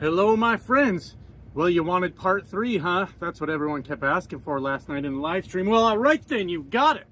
Hello, my friends. Well, you wanted part 3, huh? That's what everyone kept asking for last night in the live stream. Well, all right then, you got it.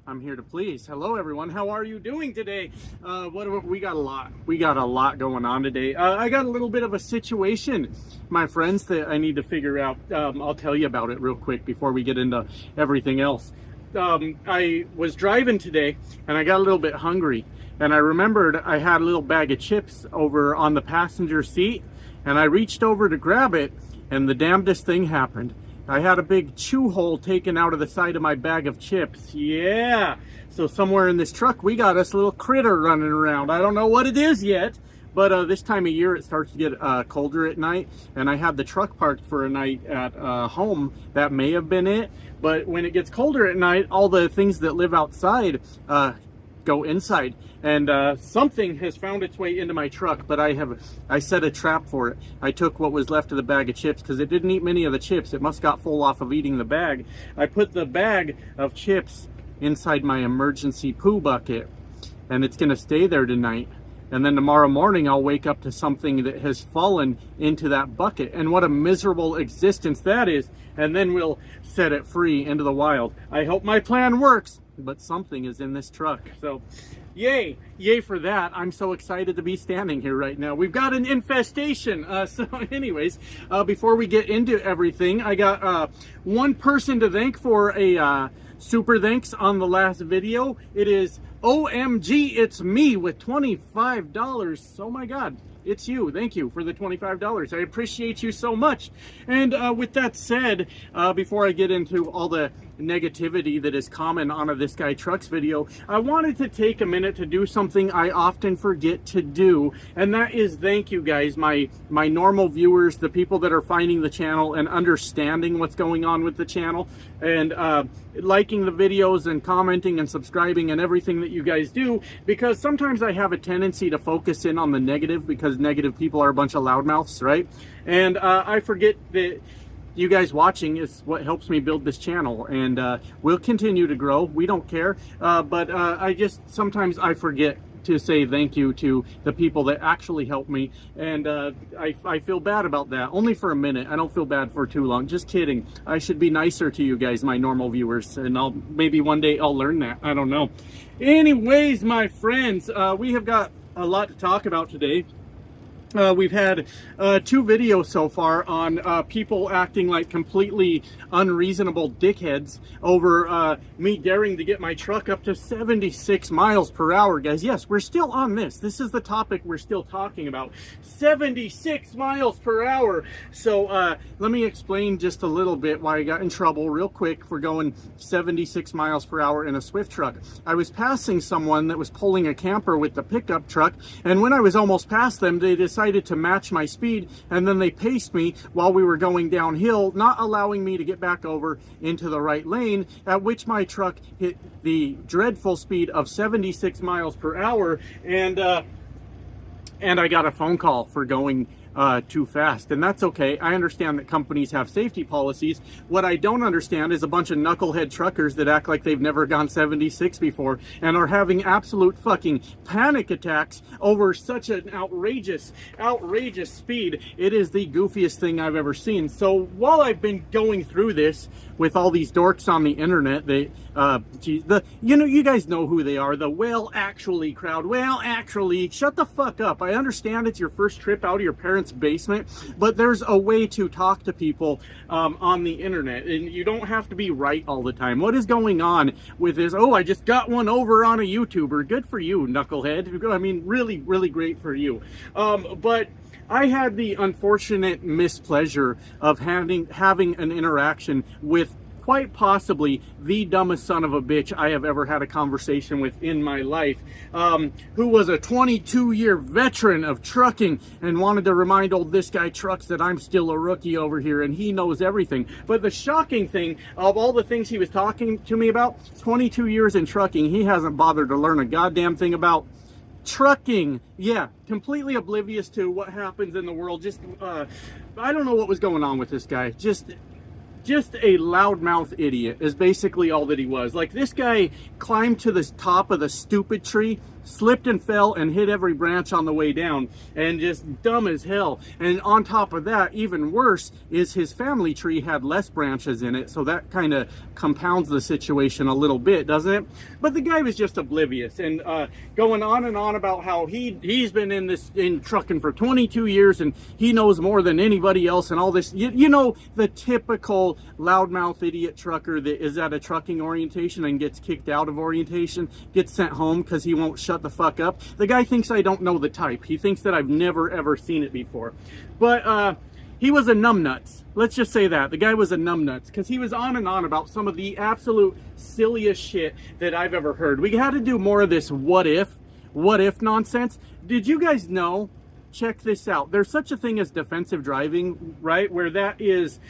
I'm here to please. Hello, everyone. How are you doing today? We got a lot. We got a lot going on today. I got a little bit of a situation, my friends, that I need to figure out. I'll tell you about it real quick before we get into everything else. I was driving today, and I got a little bit hungry. And I remembered I had a little bag of chips over on the passenger seat. And I reached over to grab it, and the damnedest thing happened. I had a big chew hole taken out of the side of my bag of chips. Yeah. So somewhere in this truck, we got us a little critter running around. I don't know what it is yet, but this time of year, it starts to get colder at night. And I had the truck parked for a night at home. That may have been it. But when it gets colder at night, all the things that live outside go inside, and something has found its way into my truck, but I set a trap for it. I took what was left of the bag of chips because it didn't eat many of the chips. It must got full off of eating the bag. I put the bag of chips inside my emergency poo bucket, and it's gonna stay there tonight. And then tomorrow morning, I'll wake up to something that has fallen into that bucket. And what a miserable existence that is. And then we'll set it free into the wild. I hope my plan works, but something is in this truck. So yay for that. I'm so excited to be standing here right now. We've got an infestation. So anyways, before we get into everything, I got one person to thank for a super thanks on the last video. It is OMG, it's me with $25. Oh my God, it's you. Thank you for the $25. I appreciate you so much. And with that said, before I get into all the negativity that is common on a This Guy Trucks video, I wanted to take a minute to do something I often forget to do, and that is thank you guys, my normal viewers, the people that are finding the channel and understanding what's going on with the channel, and liking the videos and commenting and subscribing and everything that you guys do, because sometimes I have a tendency to focus in on the negative because negative people are a bunch of loudmouths, right? And I forget that you guys watching is what helps me build this channel, and we'll continue to grow. We don't care, but sometimes I forget to say thank you to the people that actually help me, and I feel bad about that. Only for a minute. I don't feel bad for too long. Just kidding. I should be nicer to you guys, my normal viewers, and maybe one day I'll learn that. I don't know. Anyways, my friends, we have got a lot to talk about today. We've had 2 videos so far on people acting like completely unreasonable dickheads over me daring to get my truck up to 76 miles per hour, guys. Yes, we're still on this. This is the topic we're still talking about. 76 miles per hour. So let me explain just a little bit why I got in trouble real quick for going 76 miles per hour in a Swift truck. I was passing someone that was pulling a camper with the pickup truck, and when I was almost past them, they decided to match my speed, and then they paced me while we were going downhill, not allowing me to get back over into the right lane, at which my truck hit the dreadful speed of 76 miles per hour, and I got a phone call for going too fast. And that's okay. I understand that companies have safety policies. What I don't understand is a bunch of knucklehead truckers that act like they've never gone 76 before and are having absolute fucking panic attacks over such an outrageous speed. It is the goofiest thing I've ever seen. So while I've been going through this with all these dorks on the internet, you guys know who they are, the well actually crowd. Well, actually, shut the fuck up. I understand it's your first trip out of your parents' basement, but there's a way to talk to people on the internet, and you don't have to be right all the time. What is going on with this? Oh, I just got one over on a YouTuber. Good for you, knucklehead. I mean, really, really great for you. But I had the unfortunate mispleasure of having an interaction with quite possibly the dumbest son of a bitch I have ever had a conversation with in my life, who was a 22-year veteran of trucking and wanted to remind old This Guy Trucks that I'm still a rookie over here and he knows everything. But the shocking thing of all the things he was talking to me about, 22 years in trucking, he hasn't bothered to learn a goddamn thing about trucking. Yeah, completely oblivious to what happens in the world. Just I don't know what was going on with this guy. Just a loudmouth idiot is basically all that he was. Like, this guy climbed to the top of the stupid tree slipped and fell and hit every branch on the way down, and just dumb as hell. And on top of that, even worse, is his family tree had less branches in it, so that kind of compounds the situation a little bit, doesn't it? But the guy was just oblivious, and going on and on about how he's been in trucking for 22 years and he knows more than anybody else and all this. You know, the typical loudmouth idiot trucker that is at a trucking orientation and gets kicked out of orientation, gets sent home because he won't shut the fuck up. The guy thinks I don't know the type. He thinks that I've never ever seen it before. But he was a numbnuts. Let's just say that. The guy was a numbnuts because he was on and on about some of the absolute silliest shit that I've ever heard. We had to do more of this what if nonsense. Did you guys know? Check this out. There's such a thing as defensive driving, right? Where that is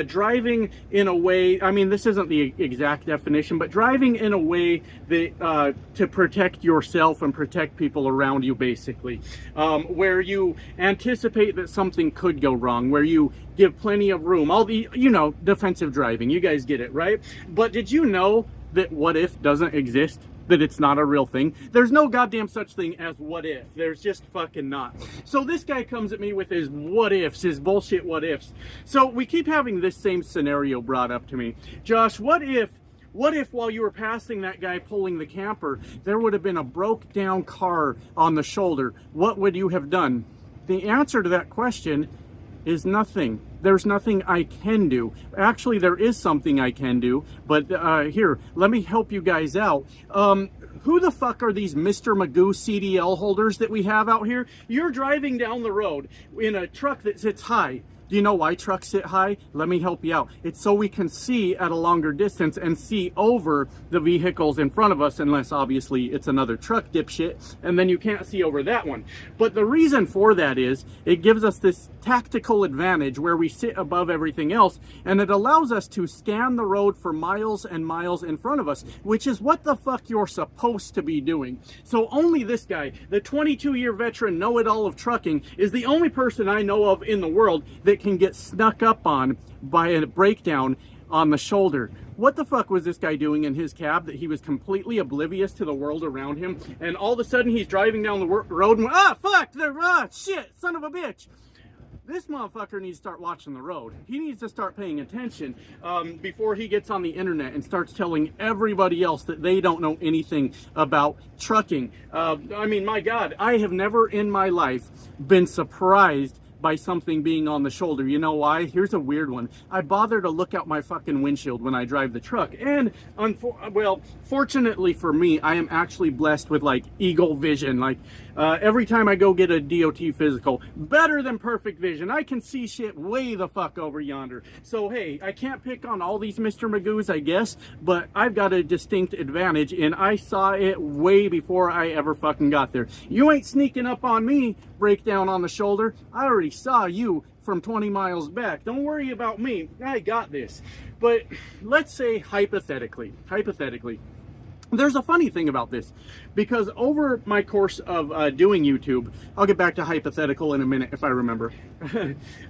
driving in a way, I mean, this isn't the exact definition, but driving in a way that to protect yourself and protect people around you, basically. Where you anticipate that something could go wrong, where you give plenty of room. All the, you know, defensive driving. You guys get it, right? But did you know that what if doesn't exist? That it's not a real thing? There's no goddamn such thing as what if. There's just fucking not. So this guy comes at me with his what ifs, his bullshit what ifs. So we keep having this same scenario brought up to me. Josh, what if while you were passing that guy pulling the camper, there would have been a broke down car on the shoulder? What would you have done? The answer to that question is nothing. There's nothing I can do. Actually, there is something I can do, but here, let me help you guys out. Who the fuck are these Mr. Magoo CDL holders that we have out here? You're driving down the road in a truck that sits high. Do you know why trucks sit high? Let me help you out. It's so we can see at a longer distance and see over the vehicles in front of us, unless obviously it's another truck, dipshit, and then you can't see over that one. But the reason for that is it gives us this tactical advantage where we sit above everything else, and it allows us to scan the road for miles and miles in front of us, which is what the fuck you're supposed to be doing. So only this guy, the 22-year veteran know-it-all of trucking, is the only person I know of in the world that can get snuck up on by a breakdown on the shoulder. What the fuck was this guy doing in his cab that he was completely oblivious to the world around him, and all of a sudden he's driving down the road and shit, son of a bitch. This motherfucker needs to start watching the road. He needs to start paying attention before he gets on the internet and starts telling everybody else that they don't know anything about trucking. I mean, my God, I have never in my life been surprised by something being on the shoulder. You know why? Here's a weird one. I bother to look out my fucking windshield when I drive the truck. And, fortunately for me, I am actually blessed with, like, eagle vision. Like, every time I go get a DOT physical, better than perfect vision. I can see shit way the fuck over yonder. So, hey, I can't pick on all these Mr. Magoos, I guess, but I've got a distinct advantage, and I saw it way before I ever fucking got there. You ain't sneaking up on me, breakdown on the shoulder. I already saw you from 20 miles back. Don't worry about me. I got this. But let's say hypothetically, there's a funny thing about this, because over my course of doing YouTube, I'll get back to hypothetical in a minute if I remember,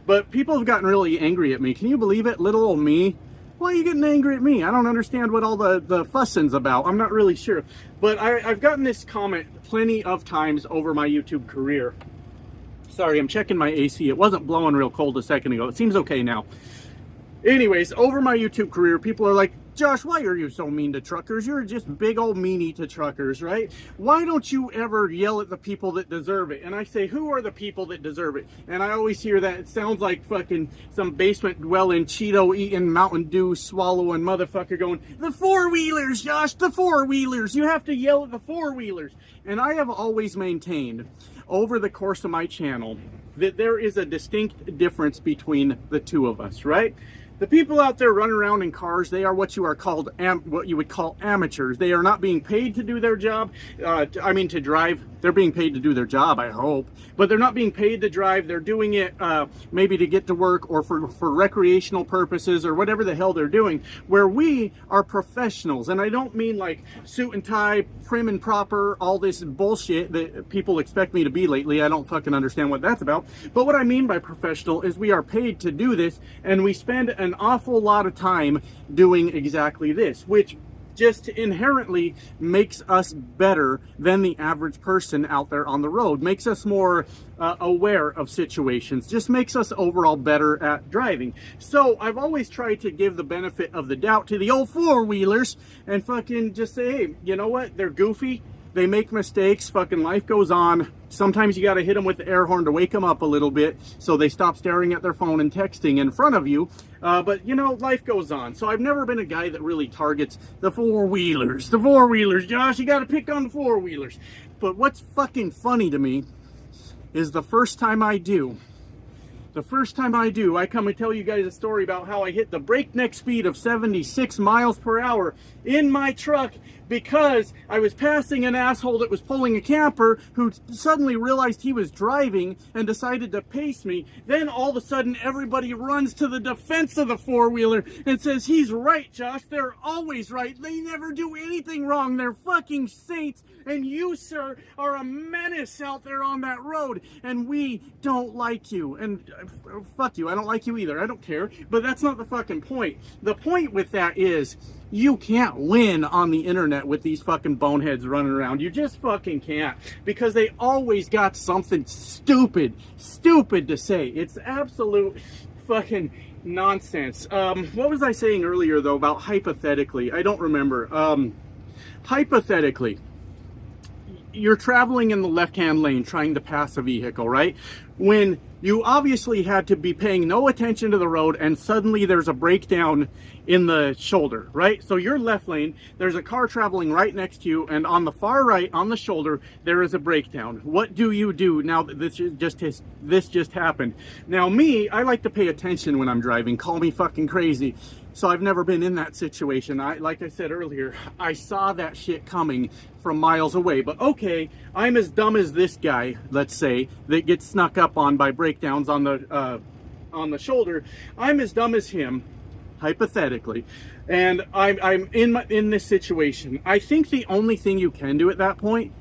but people have gotten really angry at me. Can you believe it? Little old me. Why are you getting angry at me? I don't understand what all the fussing's about. I'm not really sure. But I've gotten this comment plenty of times over my YouTube career. Sorry, I'm checking my AC. It wasn't blowing real cold a second ago. It seems okay now. Anyways, over my YouTube career, people are like, Josh, why are you so mean to truckers? You're just big old meanie to truckers, right? Why don't you ever yell at the people that deserve it? And I say, who are the people that deserve it? And I always hear that it sounds like fucking some basement dwelling, Cheeto eating, Mountain Dew swallowing motherfucker going, the four-wheelers, Josh, the four-wheelers. You have to yell at the four-wheelers. And I have always maintained over the course of my channel that there is a distinct difference between the two of us, right? The people out there running around in cars, they are what you would call amateurs. They are not being paid to do their job. To drive. They're being paid to do their job, I hope. But they're not being paid to drive. They're doing it maybe to get to work or for recreational purposes or whatever the hell they're doing. Where we are professionals. And I don't mean like suit and tie, prim and proper, all this bullshit that people expect me to be lately. I don't fucking understand what that's about. But what I mean by professional is we are paid to do this, and we spend an awful lot of time doing exactly this, which just inherently makes us better than the average person out there on the road, makes us more aware of situations, just makes us overall better at driving. So I've always tried to give the benefit of the doubt to the old four-wheelers and fucking just say, hey, you know what, they're goofy, they make mistakes, fucking life goes on. Sometimes you got to hit them with the air horn to wake them up a little bit so they stop staring at their phone and texting in front of you. But, you know, life goes on. So I've never been a guy that really targets the four-wheelers. The four-wheelers, Josh, you got to pick on the four-wheelers. But what's fucking funny to me is the first time I come and tell you guys a story about how I hit the breakneck speed of 76 miles per hour in my truck because I was passing an asshole that was pulling a camper who suddenly realized he was driving and decided to pace me. Then all of a sudden everybody runs to the defense of the four-wheeler and says, he's right, Josh, they're always right. They never do anything wrong. They're fucking saints. And you, sir, are a menace out there on that road. And we don't like you. And fuck you, I don't like you either. I don't care. But that's not the fucking point. The point with that is you can't win on the internet with these fucking boneheads running around. You just fucking can't. Because they always got something stupid to say. It's absolute fucking nonsense. What was I saying earlier, though, about hypothetically? I don't remember. Hypothetically, you're traveling in the left-hand lane trying to pass a vehicle, right? When you obviously had to be paying no attention to the road and suddenly there's a breakdown in the shoulder, right? So your left lane, there's a car traveling right next to you, and on the far right, on the shoulder, there is a breakdown. What do you do now that this just happened? Now me, I like to pay attention when I'm driving. Call me fucking crazy. So I've never been in that situation. Like I said earlier, I saw that shit coming from miles away. But okay, I'm as dumb as this guy, let's say, that gets snuck up on by breakdowns on the shoulder. I'm as dumb as him, hypothetically, and I'm in this situation. I think the only thing you can do at that point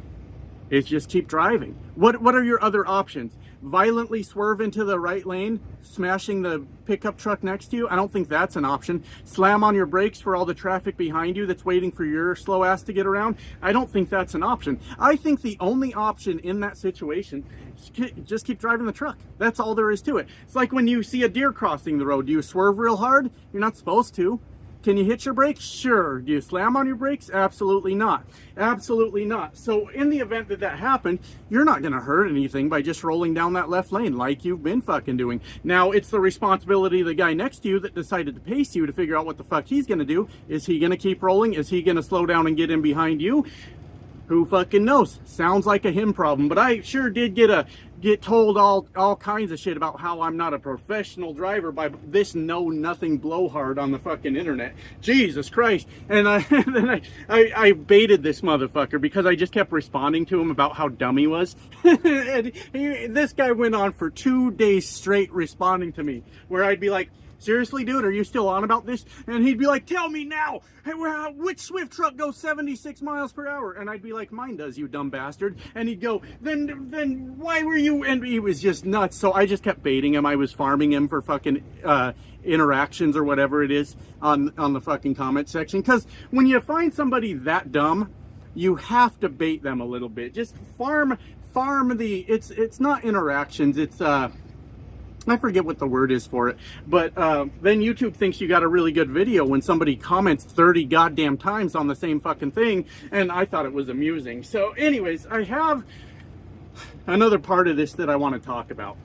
is just keep driving. What are your other options? Violently swerve into the right lane, smashing the pickup truck next to you? I don't think that's an option. Slam on your brakes for all the traffic behind you that's waiting for your slow ass to get around? I don't think that's an option. I think the only option in that situation is just keep driving the truck. That's all there is to it. It's like when you see a deer crossing the road. Do you swerve real hard? You're not supposed to. Can you hit your brakes? Sure. Do you slam on your brakes? Absolutely not. Absolutely not. So in the event that that happened, you're not going to hurt anything by just rolling down that left lane like you've been fucking doing. Now, it's the responsibility of the guy next to you that decided to pace you to figure out what the fuck he's going to do. Is he going to keep rolling? Is he going to slow down and get in behind you? Who fucking knows? Sounds like a him problem. But I sure did get told all kinds of shit about how I'm not a professional driver by this know-nothing blowhard on the fucking internet. Jesus Christ. And then I baited this motherfucker because I just kept responding to him about how dumb he was. And this guy went on for 2 days straight responding to me, where I'd be like, seriously, dude, are you still on about this? And he'd be like, tell me now, which Swift truck goes 76 miles per hour? And I'd be like, mine does, you dumb bastard. And he'd go, then why were you? And he was just nuts. So I just kept baiting him. I was farming him for fucking interactions or whatever it is on the fucking comment section. Because when you find somebody that dumb, you have to bait them a little bit. Just farm it's not interactions, it's I forget what the word is for it, but then YouTube thinks you got a really good video when somebody comments 30 goddamn times on the same fucking thing, and I thought it was amusing. So anyways, I have another part of this that I want to talk about.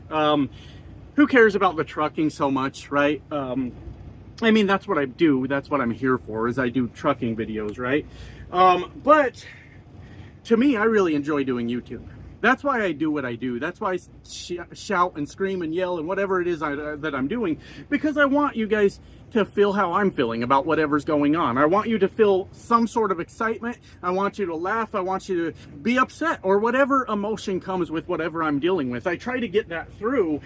Who cares about the trucking so much, right? I mean, that's what I do. That's what I'm here for, is I do trucking videos, right? But to me, I really enjoy doing YouTube. That's why I do what I do. That's why I shout and scream and yell and whatever it is that I'm doing, because I want you guys to feel how I'm feeling about whatever's going on. I want you to feel some sort of excitement. I want you to laugh. I want you to be upset, or whatever emotion comes with whatever I'm dealing with. I try to get that through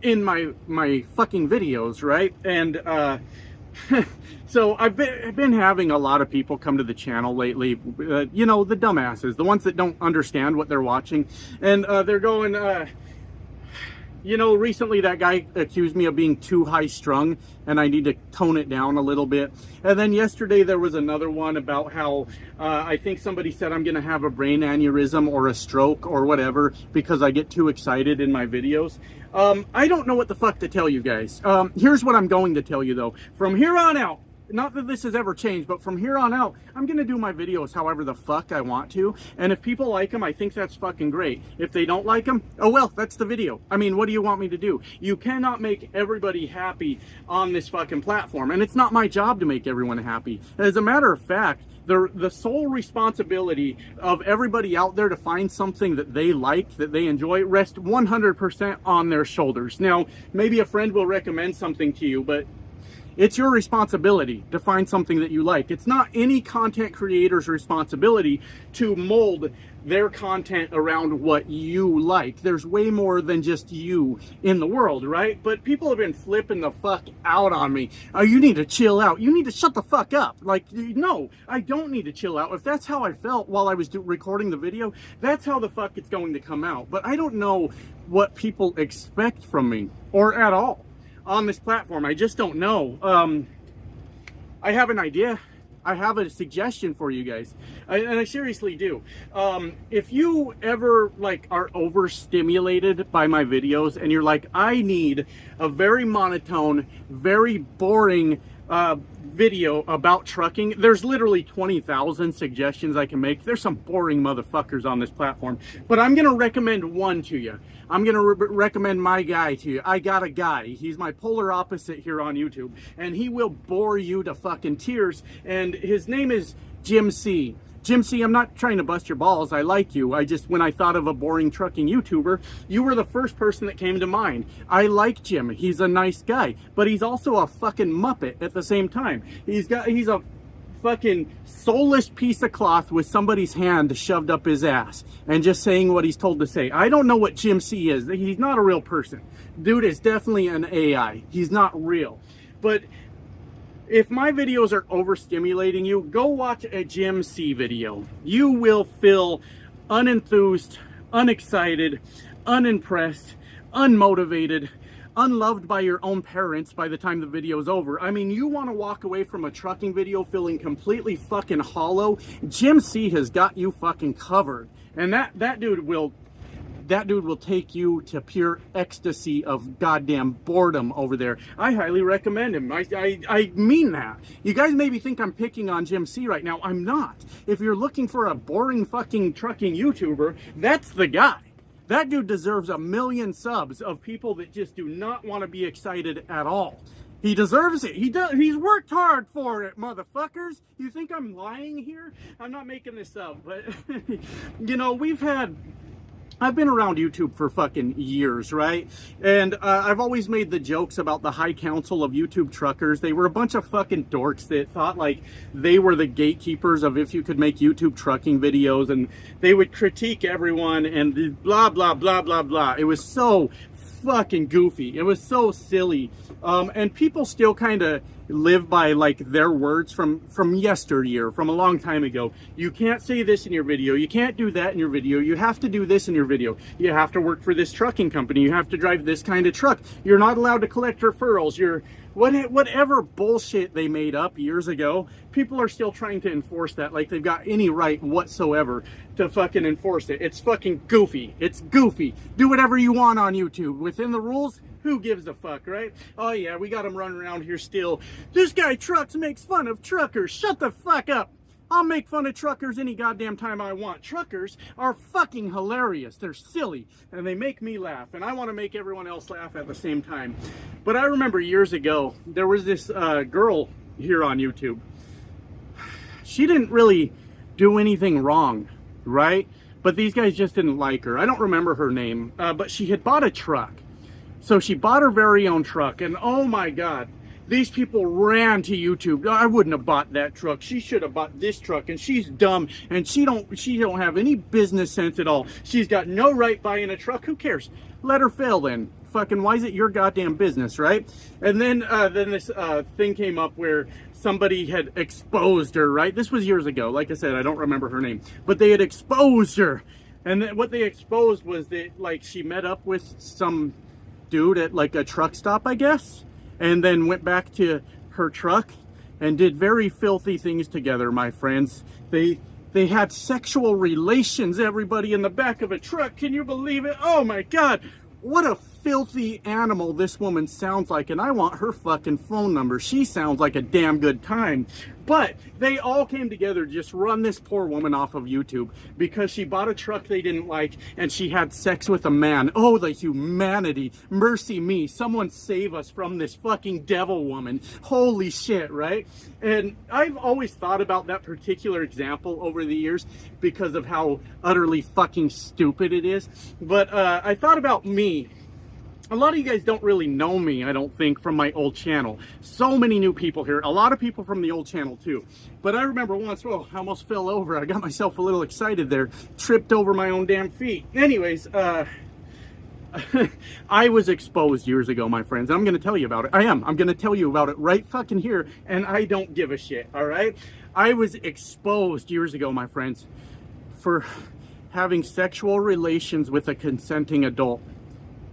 in my fucking videos, right? And so I've been having a lot of people come to the channel lately, you know, the dumbasses, the ones that don't understand what they're watching, and they're going, You know, recently that guy accused me of being too high strung and I need to tone it down a little bit. And then yesterday there was another one about how I think somebody said I'm going to have a brain aneurysm or a stroke or whatever because I get too excited in my videos. I don't know what the fuck to tell you guys. Here's what I'm going to tell you though. From here on out, not that this has ever changed, but from here on out, I'm going to do my videos however the fuck I want to. And if people like them, I think that's fucking great. If they don't like them, oh well, that's the video. I mean, what do you want me to do? You cannot make everybody happy on this fucking platform. And it's not my job to make everyone happy. As a matter of fact, the sole responsibility of everybody out there to find something that they like, that they enjoy, rests 100% on their shoulders. Now, maybe a friend will recommend something to you, but it's your responsibility to find something that you like. It's not any content creator's responsibility to mold their content around what you like. There's way more than just you in the world, right? But people have been flipping the fuck out on me. Oh, you need to chill out. You need to shut the fuck up. Like, no, I don't need to chill out. If that's how I felt while I was recording the video, that's how the fuck it's going to come out. But I don't know what people expect from me, or at all, on this platform. I just don't know. I have an idea. I have a suggestion for you guys, and I seriously do. If you ever like are overstimulated by my videos and you're like, I need a very monotone, very boring video about trucking, there's literally 20,000 suggestions I can make. There's some boring motherfuckers on this platform, but I'm gonna recommend one to you. I'm gonna recommend my guy to you. I got a guy. He's my polar opposite here on YouTube, and he will bore you to fucking tears. And his name is Jim C. Jim C, I'm not trying to bust your balls. I like you. I just, when I thought of a boring trucking YouTuber, you were the first person that came to mind. I like Jim. He's a nice guy, but he's also a fucking muppet at the same time. He's a fucking soulless piece of cloth with somebody's hand shoved up his ass and just saying what he's told to say. I don't know what Jim C is. He's not a real person. Dude is definitely an AI. He's not real. But if my videos are overstimulating you, go watch a Jim C video. You will feel unenthused, unexcited, unimpressed, unmotivated, unloved by your own parents by the time the video's over. I mean, you want to walk away from a trucking video feeling completely fucking hollow? Jim C has got you fucking covered. And that dude will take you to pure ecstasy of goddamn boredom over there. I highly recommend him. I mean that. You guys maybe think I'm picking on Jim C right now. I'm not. If you're looking for a boring fucking trucking YouTuber, that's the guy. That dude deserves 1 million subs of people that just do not want to be excited at all. He deserves it. He does. He's worked hard for it, motherfuckers. You think I'm lying here? I'm not making this up, but you know, I've been around YouTube for fucking years, right? And I've always made the jokes about the High Council of YouTube Truckers. They were a bunch of fucking dorks that thought like they were the gatekeepers of if you could make YouTube trucking videos, and they would critique everyone and blah, blah, blah, blah, blah. It was so fucking goofy. It was so silly. And people still kind of live by like their words from yesteryear, from a long time ago. You can't say this in your video. You can't do that in your video. You have to do this in your video. You have to work for this trucking company. You have to drive this kind of truck. You're not allowed to collect referrals. Whatever bullshit they made up years ago, people are still trying to enforce that like they've got any right whatsoever to fucking enforce it. It's fucking goofy. It's goofy. Do whatever you want on YouTube. Within the rules, who gives a fuck, right? Oh yeah, we got them running around here still. This guy Trucks makes fun of truckers. Shut the fuck up. I'll make fun of truckers any goddamn time I want. Truckers are fucking hilarious. They're silly, and they make me laugh, and I want to make everyone else laugh at the same time. But I remember years ago, there was this girl here on YouTube. She didn't really do anything wrong, right? But these guys just didn't like her. I don't remember her name, but she had bought a truck. So she bought her very own truck, and oh my God, these people ran to YouTube. I wouldn't have bought that truck. She should have bought this truck, and she's dumb, and she don't have any business sense at all. She's got no right buying a truck. Who cares? Let her fail then. Fucking, why is it your goddamn business, right? And then this thing came up where somebody had exposed her, right? This was years ago. Like I said, I don't remember her name, but they had exposed her. And then what they exposed was that like she met up with some dude at like a truck stop, I guess, and then went back to her truck and did very filthy things together, my friends. They had sexual relations, everybody, in the back of a truck. Can you believe it? Oh my God. What a filthy animal this woman sounds like, and I want her fucking phone number. She sounds like a damn good time. But they all came together to just run this poor woman off of YouTube because she bought a truck they didn't like and she had sex with a man. Oh, the humanity. Mercy me. Someone save us from this fucking devil woman. Holy shit, right? And I've always thought about that particular example over the years because of how utterly fucking stupid it is. But I thought about me. A lot of you guys don't really know me, I don't think, from my old channel. So many new people here. A lot of people from the old channel, too. But I remember once, oh, I almost fell over. I got myself a little excited there. Tripped over my own damn feet. Anyways, I was exposed years ago, my friends. I'm going to tell you about it. I'm going to tell you about it right fucking here, and I don't give a shit, all right? I was exposed years ago, my friends, for having sexual relations with a consenting adult.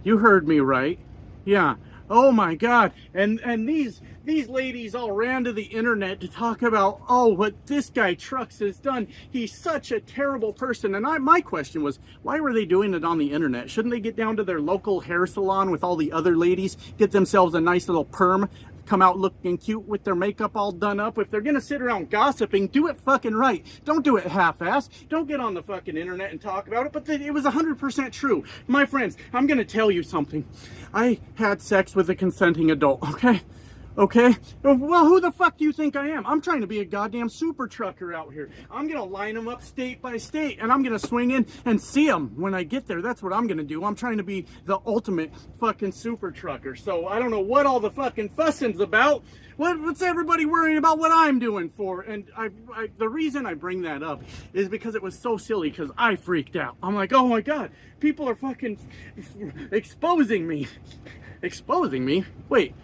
You heard me right. Yeah. Oh my God. And these ladies all ran to the internet to talk about, oh, what this guy Trucks has done. He's such a terrible person. And my question was, why were they doing it on the internet? Shouldn't they get down to their local hair salon with all the other ladies, get themselves a nice little perm, come out looking cute with their makeup all done up? If they're gonna sit around gossiping, do it fucking right. Don't do it half-assed. Don't get on the fucking internet and talk about it. But it was 100% true. My friends, I'm gonna tell you something. I had sex with a consenting adult, okay? Okay? Well, who the fuck do you think I am? I'm trying to be a goddamn super trucker out here. I'm gonna line them up state by state, and I'm gonna swing in and see them when I get there. That's what I'm gonna do. I'm trying to be the ultimate fucking super trucker. So I don't know what all the fucking fussing's about. What's everybody worrying about what I'm doing for? And the reason I bring that up is because it was so silly, because I freaked out. I'm like, oh my God, people are fucking exposing me. Exposing me? Wait.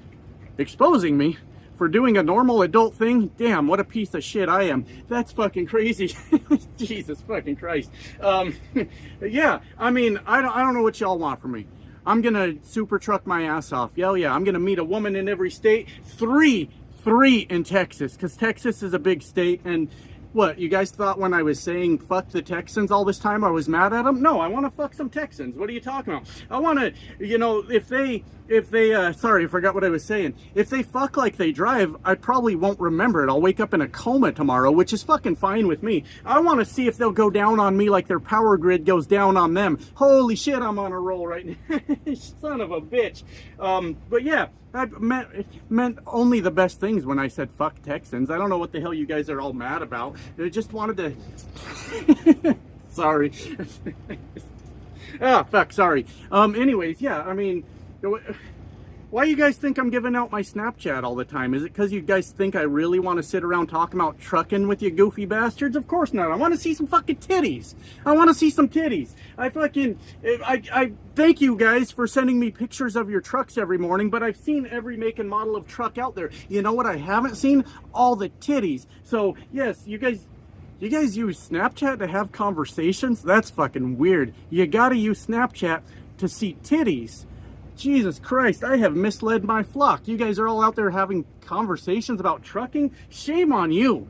Exposing me for doing a normal adult thing? Damn, what a piece of shit I am. That's fucking crazy. Jesus fucking Christ. Yeah, I mean, I don't know what y'all want from me. I'm gonna super truck my ass off. Yeah, I'm gonna meet a woman in every state. Three in Texas, because Texas is a big state. And what, you guys thought when I was saying fuck the Texans all this time I was mad at them? No, I want to fuck some Texans. What are you talking about? I want to, you know, if they, sorry, I forgot what I was saying. If they fuck like they drive, I probably won't remember it. I'll wake up in a coma tomorrow, which is fucking fine with me. I want to see if they'll go down on me like their power grid goes down on them. Holy shit, I'm on a roll right now. Son of a bitch. But yeah, I meant only the best things when I said fuck Texans. I don't know what the hell you guys are all mad about. I just wanted to... Sorry. Ah, fuck, sorry. Anyways, yeah, I mean... Why you guys think I'm giving out my Snapchat all the time? Is it because you guys think I really want to sit around talking about trucking with you goofy bastards? Of course not. I want to see some fucking titties. I want to see some titties. I thank you guys for sending me pictures of your trucks every morning, but I've seen every make and model of truck out there. You know what I haven't seen? All the titties. So, yes, you guys use Snapchat to have conversations? That's fucking weird. You gotta use Snapchat to see titties. Jesus Christ, I have misled my flock. You guys are all out there having conversations about trucking? Shame on you.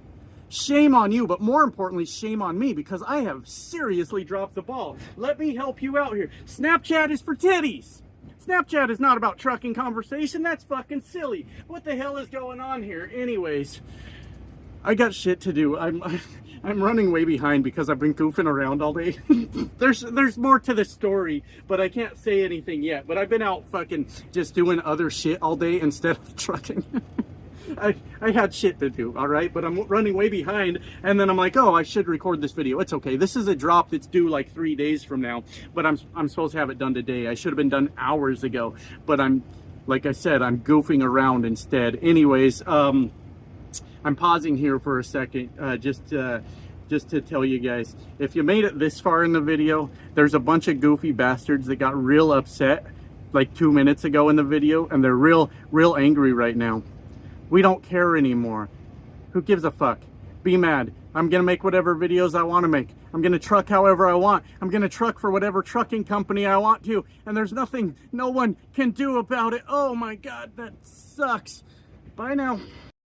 Shame on you, but more importantly, shame on me, because I have seriously dropped the ball. Let me help you out here. Snapchat is for titties. Snapchat is not about trucking conversation. That's fucking silly. What the hell is going on here? Anyways, I got shit to do. I'm running way behind because I've been goofing around all day. There's more to the story, but I can't say anything yet. But I've been out fucking just doing other shit all day instead of trucking. I had shit to do, all right? But I'm running way behind, and then I'm like, oh, I should record this video. It's okay. This is a drop that's due like 3 days from now, but I'm supposed to have it done today. I should have been done hours ago, but like I said, I'm goofing around instead. Anyways, I'm pausing here for a second, just to tell you guys, if you made it this far in the video, there's a bunch of goofy bastards that got real upset like 2 minutes ago in the video, and they're real angry right now. We don't care anymore. Who gives a fuck? Be mad. I'm gonna make whatever videos I want to make. I'm gonna truck however I want. I'm gonna truck for whatever trucking company I want to, and there's nothing no one can do about it. Oh my God, that sucks. Bye now.